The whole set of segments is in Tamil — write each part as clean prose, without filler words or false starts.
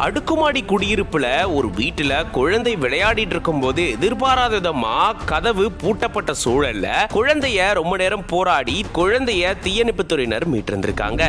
அடுக்குமாடி குடியிருப்புல ஒரு வீட்டுல குழந்தை விளையாடிட்டு இருக்கும் போது எதிர்பாராத விதமா கதவு பூட்டப்பட்ட சூழல்ல குழந்தைய ரொம்ப நேரம் போராடி குழந்தைய தீயணைப்பு துறையினர் மீட்டிருந்திருக்காங்க.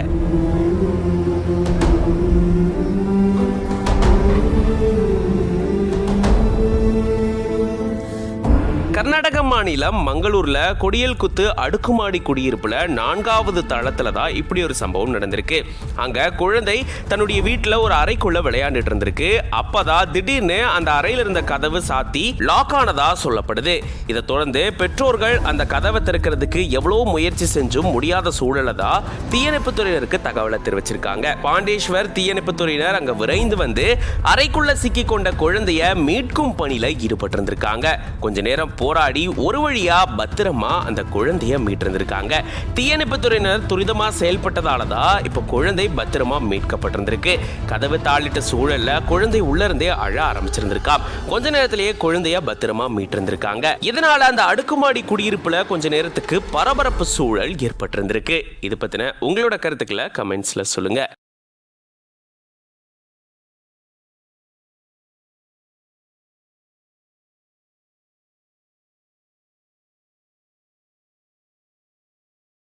கர்நாடக மாநிலம் மங்களூர்ல கொடியல்குத்து அடுக்குமாடி குடியிருப்புல 4வது தளத்துல தான் இப்படி ஒரு சம்பவம் நடந்திருக்கு. அங்க குழந்தை தன்னுடைய வீட்டுல ஒரு அறைக்குள்ள விளையாண்டுட்டு இருந்திருக்கு. அப்பதான் திடீர்னு அந்த அறையில இருந்த கதவு சாத்தி லாக் ஆனதா சொல்லப்படுது. இதை தொடர்ந்து பெற்றோர்கள் அந்த கதவை திறக்கிறதுக்கு எவ்வளவு முயற்சி செஞ்சும் முடியாத சூழலை தான் தீயணைப்பு துறையினருக்கு தகவலை தெரிவிச்சிருக்காங்க. பாண்டேஸ்வர் தீயணைப்பு துறையினர் அங்க விரைந்து வந்து அறைக்குள்ள சிக்கி கொண்ட குழந்தைய மீட்கும் பணியில ஈடுபட்டு இருந்திருக்காங்க. கொஞ்ச நேரம் போராடி ஒரு வழியா பத்திரமா அந்த குழந்தைய மீட்டிருந்திருக்காங்க. தீயணைப்பு துறையினர் துரிதமா செயல்பட்டதால தான் இப்ப குழந்தை பத்திரமா மீட்கப்பட்டிருந்திருக்கு. கதவு தாளிட்ட சூழல்ல குழந்தை உள்ள இருந்தே அழ ஆரம்பிச்சிருந்திருக்கா. கொஞ்ச நேரத்திலேயே குழந்தைய பத்திரமா மீட்டிருந்திருக்காங்க. இதனால அந்த அடுக்குமாடி குடியிருப்புல கொஞ்ச நேரத்துக்கு பரபரப்பு சூழல் ஏற்பட்டிருந்திருக்கு. இது பத்தின உங்களோட கருத்துக்களை கமெண்ட்ஸ்ல சொல்லுங்க.